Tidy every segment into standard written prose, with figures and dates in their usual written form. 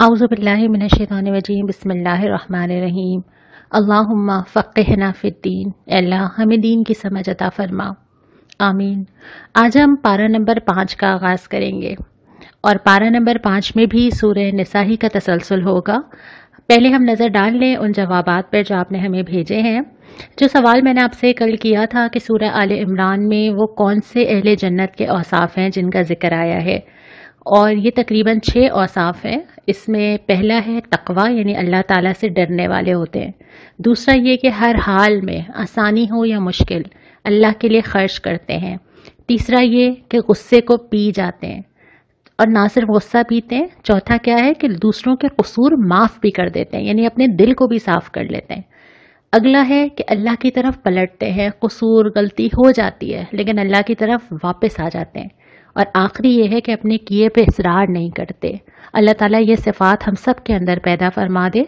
اعوذ باللہ من الشیطان الرجیم بسم اللہ الرحمن الرحیم اللہم فقہنا فی الدین، اے اللہ ہمیں دین کی سمجھ عطا فرما، آمین۔ آج ہم پارہ نمبر 5 کا آغاز کریں گے اور پارہ نمبر 5 میں بھی سورہ نساء کا تسلسل ہوگا۔ پہلے ہم نظر ڈال لیں ان جوابات پر جو آپ نے ہمیں بھیجے ہیں۔ جو سوال میں نے آپ سے کل کیا تھا کہ سورہ آل عمران میں وہ کون سے اہل جنت کے اوصاف ہیں جن کا ذکر آیا ہے، اور یہ تقریباً 6 اوصاف ہیں۔ اس میں پہلا ہے تقوی، یعنی اللہ تعالیٰ سے ڈرنے والے ہوتے ہیں۔ دوسرا یہ کہ ہر حال میں آسانی ہو یا مشکل اللہ کے لیے خرچ کرتے ہیں۔ تیسرا یہ کہ غصے کو پی جاتے ہیں، اور نہ صرف غصہ پیتے ہیں، چوتھا کیا ہے کہ دوسروں کے قصور معاف بھی کر دیتے ہیں، یعنی اپنے دل کو بھی صاف کر لیتے ہیں۔ اگلا ہے کہ اللہ کی طرف پلٹتے ہیں، قصور غلطی ہو جاتی ہے لیکن اللہ کی طرف واپس آ جاتے ہیں۔ اور آخری یہ ہے کہ اپنے کیے پہ اصرار نہیں کرتے۔ اللہ تعالیٰ یہ صفات ہم سب کے اندر پیدا فرما دے۔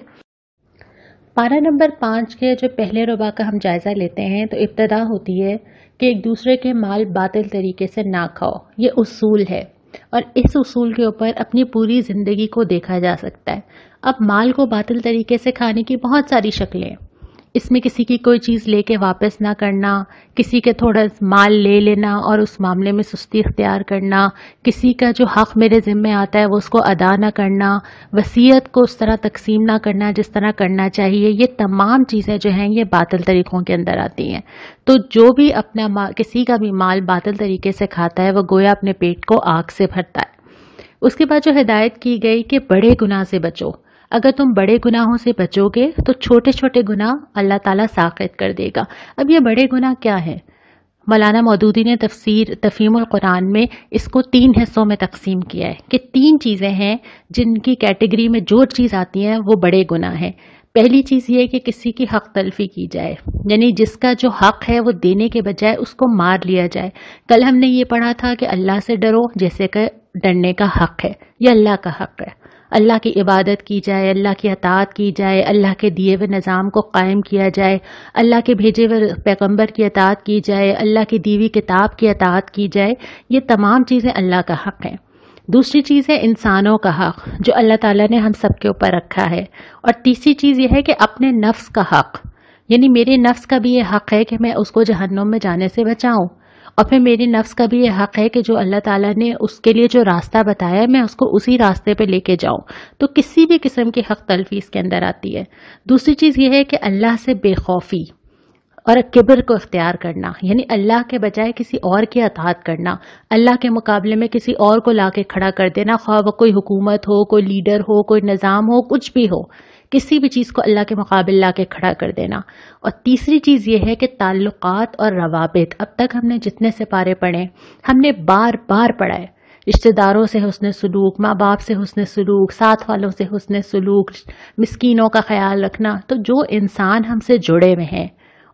پارہ نمبر 5 کے جو پہلے ربع کا ہم جائزہ لیتے ہیں تو ابتدا ہوتی ہے کہ ایک دوسرے کے مال باطل طریقے سے نہ کھاؤ، یہ اصول ہے، اور اس اصول کے اوپر اپنی پوری زندگی کو دیکھا جا سکتا ہے۔ اب مال کو باطل طریقے سے کھانے کی بہت ساری شکلیں ہیں۔ اس میں کسی کی کوئی چیز لے کے واپس نہ کرنا، کسی کے تھوڑا مال لے لینا اور اس معاملے میں سستی اختیار کرنا، کسی کا جو حق میرے ذمے آتا ہے وہ اس کو ادا نہ کرنا، وصیت کو اس طرح تقسیم نہ کرنا جس طرح کرنا چاہیے، یہ تمام چیزیں جو ہیں یہ باطل طریقوں کے اندر آتی ہیں۔ تو جو بھی اپنا کسی کا بھی مال باطل طریقے سے کھاتا ہے وہ گویا اپنے پیٹ کو آگ سے بھرتا ہے۔ اس کے بعد جو ہدایت کی گئی کہ بڑے گناہ سے بچو، اگر تم بڑے گناہوں سے بچو گے تو چھوٹے چھوٹے گناہ اللہ تعالیٰ ساقط کر دے گا۔ اب یہ بڑے گناہ کیا ہیں؟ مولانا مودودی نے تفسیر تفہیم القرآن میں اس کو 3 حصوں میں تقسیم کیا ہے کہ 3 چیزیں ہیں جن کی کیٹیگری میں جو چیز آتی ہیں وہ بڑے گناہ ہیں۔ پہلی چیز یہ ہے کہ کسی کی حق تلفی کی جائے، یعنی جس کا جو حق ہے وہ دینے کے بجائے اس کو مار لیا جائے۔ کل ہم نے یہ پڑھا تھا کہ اللہ سے ڈرو جیسے کہ ڈرنے کا حق ہے، یہ اللہ کا حق ہے۔ اللہ کی عبادت کی جائے، اللہ کی اطاعت کی جائے، اللہ کے دیے ہوئے نظام کو قائم کیا جائے، اللہ کے بھیجے ہوئے پیغمبر کی اطاعت کی جائے، اللہ کی دی ہوئی کتاب کی اطاعت کی جائے، یہ تمام چیزیں اللہ کا حق ہیں۔ دوسری چیز ہے انسانوں کا حق جو اللہ تعالیٰ نے ہم سب کے اوپر رکھا ہے، اور تیسری چیز یہ ہے کہ اپنے نفس کا حق، یعنی میرے نفس کا بھی یہ حق ہے کہ میں اس کو جہنم میں جانے سے بچاؤں، اور پھر میرے نفس کا بھی یہ حق ہے کہ جو اللہ تعالیٰ نے اس کے لیے جو راستہ بتایا ہے میں اس کو اسی راستے پہ لے کے جاؤں۔ تو کسی بھی قسم کی حق تلفی اس کے اندر آتی ہے۔ دوسری چیز یہ ہے کہ اللہ سے بے خوفی اور کبر کو اختیار کرنا، یعنی اللہ کے بجائے کسی اور کی اطاعت کرنا، اللہ کے مقابلے میں کسی اور کو لا کے کھڑا کر دینا، خواہ وہ کوئی حکومت ہو، کوئی لیڈر ہو، کوئی نظام ہو، کچھ بھی ہو، کسی بھی چیز کو اللہ کے مقابل لا کے کھڑا کر دینا۔ اور تیسری چیز یہ ہے کہ تعلقات اور روابط، اب تک ہم نے جتنے سپارے پڑھے ہم نے بار بار پڑھا ہے، رشتہ داروں سے حسن سلوک، ماں باپ سے حسن سلوک، ساتھ والوں سے حسن سلوک، مسکینوں کا خیال رکھنا۔ تو جو انسان ہم سے جڑے ہوئے ہیں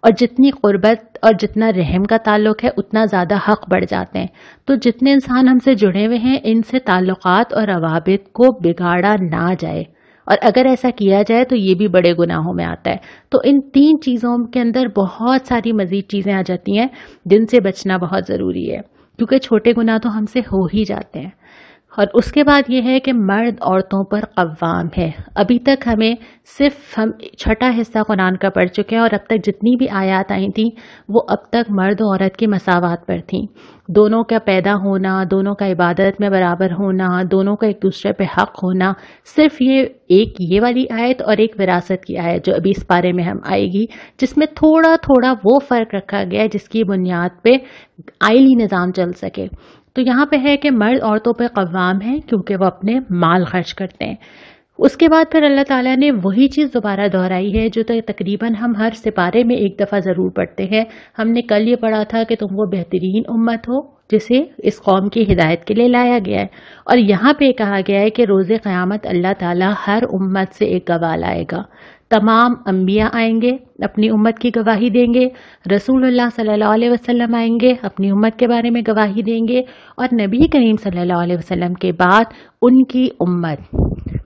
اور جتنی قربت اور جتنا رحم کا تعلق ہے اتنا زیادہ حق بڑھ جاتے ہیں۔ تو جتنے انسان ہم سے جڑے ہوئے ہیں ان سے تعلقات اور روابط کو بگاڑا نہ جائے، اور اگر ایسا کیا جائے تو یہ بھی بڑے گناہوں میں آتا ہے۔ تو ان 3 چیزوں کے اندر بہت ساری مزید چیزیں آ جاتی ہیں جن سے بچنا بہت ضروری ہے، کیونکہ چھوٹے گناہ تو ہم سے ہو ہی جاتے ہیں۔ اور اس کے بعد یہ ہے کہ مرد عورتوں پر قوام ہے۔ ابھی تک ہمیں صرف ہم چھٹا حصہ قرآن کا پڑھ چکے ہیں، اور اب تک جتنی بھی آیات آئی تھیں وہ اب تک مرد و عورت کی مساوات پر تھیں، دونوں کا پیدا ہونا، دونوں کا عبادت میں برابر ہونا، دونوں کا ایک دوسرے پہ حق ہونا۔ صرف یہ والی آیت اور ایک وراثت کی آیت جو ابھی اس پارے میں ہم آئے گی، جس میں تھوڑا تھوڑا وہ فرق رکھا گیا ہے جس کی بنیاد پہ آئلی نظام چل سکے۔ تو یہاں پہ ہے کہ مرد عورتوں پہ قوام ہے کیونکہ وہ اپنے مال خرچ کرتے ہیں۔ اس کے بعد پھر اللہ تعالیٰ نے وہی چیز دوبارہ دہرائی ہے جو تقریباً ہم ہر سپارے میں ایک دفعہ ضرور پڑھتے ہیں۔ ہم نے کل یہ پڑھا تھا کہ تم وہ بہترین امت ہو جسے اس قوم کی ہدایت کے لیے لایا گیا ہے، اور یہاں پہ کہا گیا ہے کہ روز قیامت اللہ تعالیٰ ہر امت سے ایک گواہ لائے گا۔ تمام انبیاء آئیں گے، اپنی امت کی گواہی دیں گے، رسول اللہ صلی اللہ علیہ وسلم آئیں گے، اپنی امت کے بارے میں گواہی دیں گے، اور نبی کریم صلی اللہ علیہ وسلم کے بعد ان کی امت،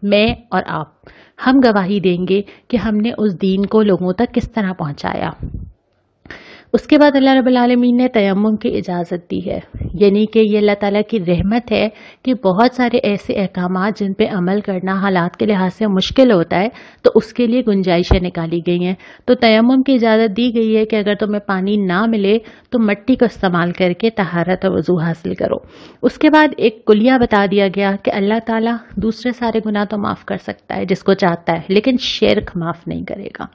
میں اور آپ، ہم گواہی دیں گے کہ ہم نے اس دین کو لوگوں تک کس طرح پہنچایا۔ اس کے بعد اللہ رب العالمین نے تیمم کی اجازت دی ہے، یعنی کہ یہ اللہ تعالیٰ کی رحمت ہے کہ بہت سارے ایسے احکامات جن پہ عمل کرنا حالات کے لحاظ سے مشکل ہوتا ہے تو اس کے لیے گنجائشیں نکالی گئی ہیں۔ تو تیمم کی اجازت دی گئی ہے کہ اگر تمہیں پانی نہ ملے تو مٹی کو استعمال کر کے طہارت اور وضو حاصل کرو۔ اس کے بعد ایک کلیہ بتا دیا گیا کہ اللہ تعالیٰ دوسرے سارے گناہ تو معاف کر سکتا ہے جس کو چاہتا ہے، لیکن شرک معاف نہیں کرے گا۔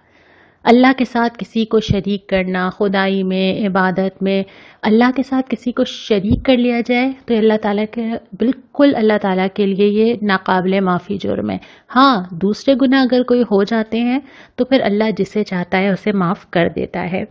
اللہ کے ساتھ کسی کو شریک کرنا، خدائی میں، عبادت میں اللہ کے ساتھ کسی کو شریک کر لیا جائے تو اللہ تعالیٰ کے بالکل اللہ تعالیٰ کے لیے یہ ناقابل معافی جرم ہے۔ ہاں، دوسرے گناہ اگر کوئی ہو جاتے ہیں تو پھر اللہ جسے چاہتا ہے اسے معاف کر دیتا ہے۔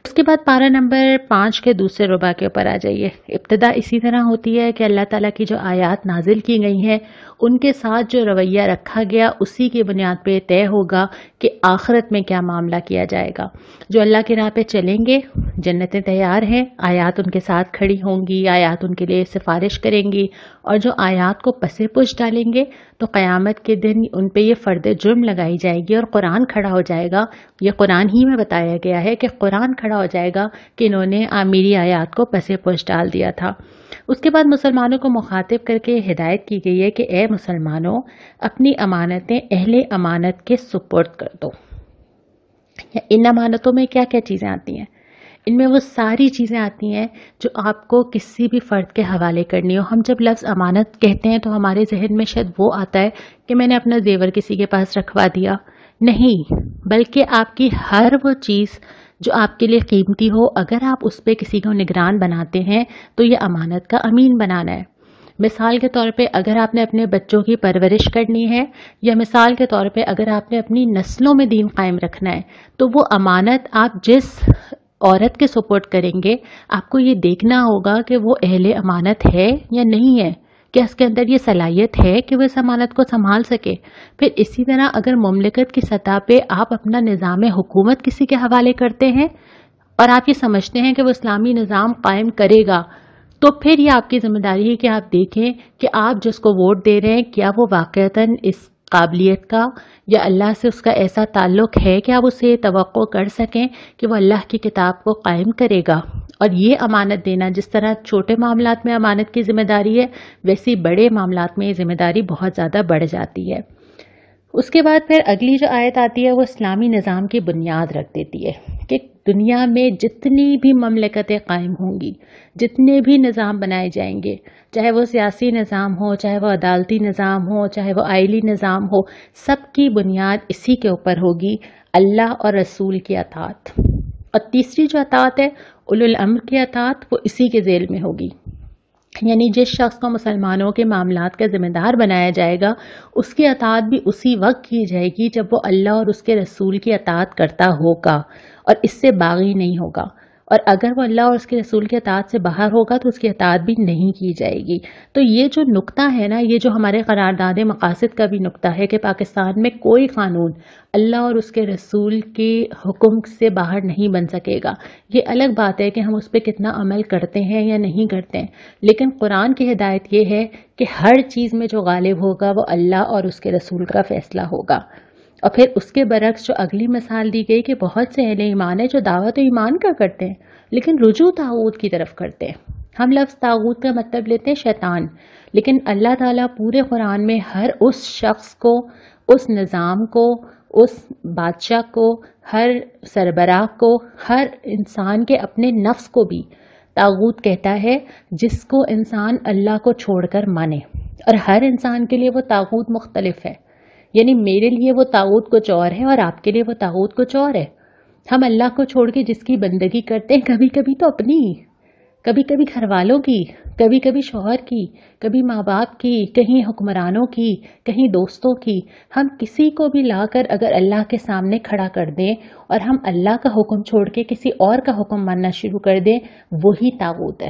اس کے بعد پارہ نمبر 5 کے دوسرے ربع کے اوپر آ جائیے۔ ابتدا اسی طرح ہوتی ہے کہ اللہ تعالیٰ کی جو آیات نازل کی گئی ہیں ان کے ساتھ جو رویہ رکھا گیا اسی کی بنیاد پہ طے ہوگا کہ آخرت میں کیا معاملہ کیا جائے گا۔ جو اللہ کی راہ پہ چلیں گے جنتیں تیار ہیں، آیات ان کے ساتھ کھڑی ہوں گی، آیات ان کے لیے سفارش کریں گی، اور جو آیات کو پسے پش ڈالیں گے تو قیامت کے دن ان پہ یہ فرد جرم لگائی جائے گی اور قرآن کھڑا ہو جائے گا۔ یہ قرآن ہی میں بتایا گیا ہے کہ قرآن کھڑا ہو جائے گا کہ انہوں نے میری آیات کو پسے پش ڈال دیا تھا۔ اس کے بعد مسلمانوں کو مخاطب کر کے ہدایت کی گئی ہے کہ اے مسلمانوں، اپنی امانتیں اہل امانت کے سپرد کر دو۔ ان امانتوں میں کیا کیا چیزیں آتی ہیں؟ ان میں وہ ساری چیزیں آتی ہیں جو آپ کو کسی بھی فرد کے حوالے کرنی ہو۔ ہم جب لفظ امانت کہتے ہیں تو ہمارے ذہن میں شاید وہ آتا ہے کہ میں نے اپنا زیور کسی کے پاس رکھوا دیا، نہیں، بلکہ آپ کی ہر وہ چیز جو آپ کے لیے قیمتی ہو، اگر آپ اس پہ کسی کو نگران بناتے ہیں تو یہ امانت کا امین بنانا ہے۔ مثال کے طور پہ اگر آپ نے اپنے بچوں کی پرورش کرنی ہے، یا مثال کے طور پہ اگر آپ نے اپنی نسلوں میں دین قائم رکھنا ہے، تو وہ امانت آپ جس عورت کے سپورٹ کریں گے، آپ کو یہ دیکھنا ہوگا کہ وہ اہل امانت ہے یا نہیں ہے، کہ اس کے اندر یہ صلاحیت ہے کہ وہ اس امانت کو سنبھال سکے۔ پھر اسی طرح اگر مملکت کی سطح پہ آپ اپنا نظام حکومت کسی کے حوالے کرتے ہیں اور آپ یہ سمجھتے ہیں کہ وہ اسلامی نظام قائم کرے گا، تو پھر یہ آپ کی ذمہ داری ہے کہ آپ دیکھیں کہ آپ جس کو ووٹ دے رہے ہیں کیا وہ واقعتاً اس قابلیت کا یا اللہ سے اس کا ایسا تعلق ہے کہ آپ اسے توقع کر سکیں کہ وہ اللہ کی کتاب کو قائم کرے گا۔ اور یہ امانت دینا، جس طرح چھوٹے معاملات میں امانت کی ذمہ داری ہے، ویسی بڑے معاملات میں یہ ذمہ داری بہت زیادہ بڑھ جاتی ہے۔ اس کے بعد پھر اگلی جو آیت آتی ہے وہ اسلامی نظام کی بنیاد رکھ دیتی ہے کہ دنیا میں جتنی بھی مملکتیں قائم ہوں گی، جتنے بھی نظام بنائے جائیں گے، چاہے وہ سیاسی نظام ہو، چاہے وہ عدالتی نظام ہو، چاہے وہ آئلی نظام ہو، سب کی بنیاد اسی کے اوپر ہوگی، اللہ اور رسول کی اطاعت۔ اور تیسری جو اطاعت ہے اولو الامر کی اطاعت، وہ اسی کے ذیل میں ہوگی۔ یعنی جس شخص کو مسلمانوں کے معاملات کا ذمہ دار بنایا جائے گا، اس کی اطاعت بھی اسی وقت کی جائے گی جب وہ اللہ اور اس کے رسول کی اطاعت کرتا ہوگا اور اس سے باغی نہیں ہوگا، اور اگر وہ اللہ اور اس کے رسول کی اطاعت سے باہر ہوگا تو اس کی اطاعت بھی نہیں کی جائے گی۔ تو یہ جو نقطہ ہے نا، یہ جو ہمارے قرارداد مقاصد کا بھی نقطہ ہے کہ پاکستان میں کوئی قانون اللہ اور اس کے رسول کے حکم سے باہر نہیں بن سکے گا۔ یہ الگ بات ہے کہ ہم اس پہ کتنا عمل کرتے ہیں یا نہیں کرتے ہیں، لیکن قرآن کی ہدایت یہ ہے کہ ہر چیز میں جو غالب ہوگا وہ اللہ اور اس کے رسول کا فیصلہ ہوگا۔ اور پھر اس کے برعکس جو اگلی مثال دی گئی کہ بہت سے اہل ایمان ہیں جو دعوت و ایمان کا کرتے ہیں لیکن رجوع طاغوت کی طرف کرتے ہیں۔ ہم لفظ طاغوت کا مطلب لیتے ہیں شیطان، لیکن اللہ تعالیٰ پورے قرآن میں ہر اس شخص کو، اس نظام کو، اس بادشاہ کو، ہر سربراہ کو، ہر انسان کے اپنے نفس کو بھی طاغوت کہتا ہے، جس کو انسان اللہ کو چھوڑ کر مانے۔ اور ہر انسان کے لیے وہ طاغوت مختلف ہے، یعنی میرے لیے وہ طاغوت کچھ اور ہے اور آپ کے لیے وہ طاغوت کچھ اور ہے۔ ہم اللہ کو چھوڑ کے جس کی بندگی کرتے ہیں، کبھی کبھی تو اپنی، کبھی کبھی گھر والوں کی، کبھی کبھی شوہر کی، کبھی ماں باپ کی، کہیں حکمرانوں کی، کہیں دوستوں کی، ہم کسی کو بھی لا کر اگر اللہ کے سامنے کھڑا کر دیں اور ہم اللہ کا حکم چھوڑ کے کسی اور کا حکم ماننا شروع کر دیں، وہی طاغوت ہے۔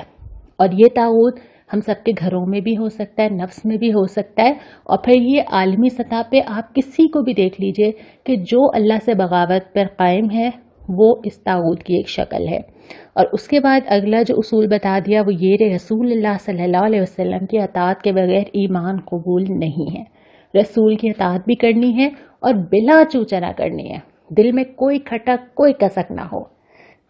اور یہ طاغوت ہم سب کے گھروں میں بھی ہو سکتا ہے، نفس میں بھی ہو سکتا ہے، اور پھر یہ عالمی سطح پہ آپ کسی کو بھی دیکھ لیجئے کہ جو اللہ سے بغاوت پر قائم ہے وہ اس طاغوت کی ایک شکل ہے۔ اور اس کے بعد اگلا جو اصول بتا دیا وہ یہ رسول اللہ صلی اللہ علیہ وسلم کی اطاعت کے بغیر ایمان قبول نہیں ہے۔ رسول کی اطاعت بھی کرنی ہے اور بلا چوچنا کرنی ہے، دل میں کوئی کھٹک، کوئی کسک نہ ہو۔